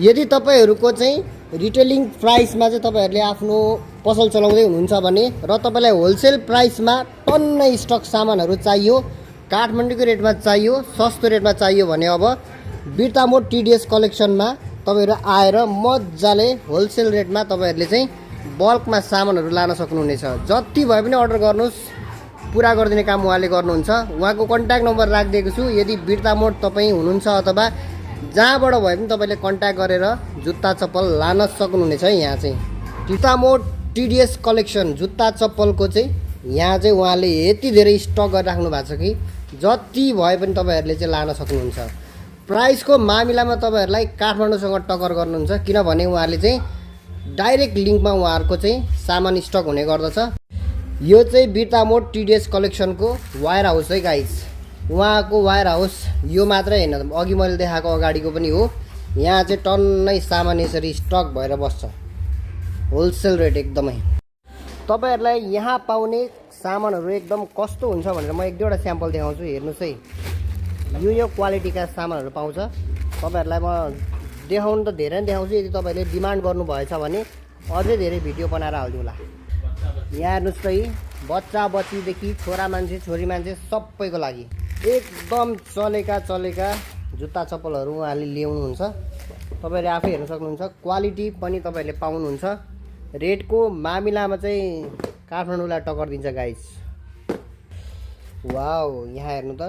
यदि तपाईहरुको चाहिँ रिटेलिङ प्राइसमा चाहिँ तपाईहरुले आफ्नो पसल चलाउँदै हुनुहुन्छ भने र तपाईलाई होलसेल प्राइसमा टन्नै स्टक सामानहरु चाहियो, काठमाडौँको रेटमा चाहियो, सस्तो रेटमा चाहियो भने अब बिर्ता मोड टिडीएस कलेक्सनमा तपाईहरु आएर मज्जाले होलसेल रेटमा तपाईहरुले चाहिँ बल्कमा सामानहरु लान सक्नुहुनेछ। जति भए पनि अर्डर गर्नुस्, पूरा गरिदिने काम उहाँले गर्नुहुन्छ। उहाँको कन्ट्याक्ट नम्बर राखिदिएको छु। यदि बिर्ता मोड तपाईँ हुनुहुन्छ अथवा जहाँबाट भए पनि तपाईले कन्ट्याक्ट गरेर जुत्ता चप्पल लान सक्नुहुनेछ। यहाँ चाहिँ बिर्ता मोड टिडीएस कलेक्सन जुत्ता चप्पलको चाहिँ यहाँ चाहिँ उहाँले यति धेरै स्टक गरेर राख्नु भएको छ कि जति भए पनि तपाईहरुले चाहिँ लान सक्नुहुन्छ। प्राइसको मामिलामा तपाईहरुलाई काठमाडौँसँग टक्कर गर्नुहुन्छ, किनभने उहाँले चाहिँ डाइरेक्ट लिङ्कमा उहाँहरुको चाहिँ सामान स्टक हुने गर्दछ। यो चाहिँ बिर्ता मोड टिडीएस कलेक्सनको वायर हाउस है गाइस। उहाँको वायर हाउस यो मात्रै हैन, अघि मैले देखाएको अगाडिको पनि हो। यहाँ चाहिँ टन्नै सामान यसरी स्टक भएर बस्छ, होलसेल रेट एकदमै। तपाईहरुलाई यहाँ पाउने सामानहरु एकदम कस्तो हुन्छ भनेर म एक दुईवटा स्याम्पल देखाउँछु, हेर्नुस् है। यो क्वालिटीका सामानहरु पाउँछ। तपाईहरुलाई म देखाउन त धेरै देखाउँछु, यदि तपाईले डिमान्ड गर्नु भएछ भने अझै धेरै भिडियो बनाएर हाल्दिउँला। यहाँ हेर्नुस् है, बच्चा बच्चीदेखि छोरा मान्छे छोरी मान्छे सबैको लागि एकदम चलेका जुत्ता चप्पलहरु उहाँले ल्याउनुहुन्छ। तपाईहरुले आफै हेर्न सक्नुहुन्छ, क्वालिटी पनि तपाईहरुले पाउनुहुन्छ। रेटको मामिलामा चाहिँ काठमाडौँलाई टक्कर दिन्छ गाइस। वाउ, यहाँ हेर्नु त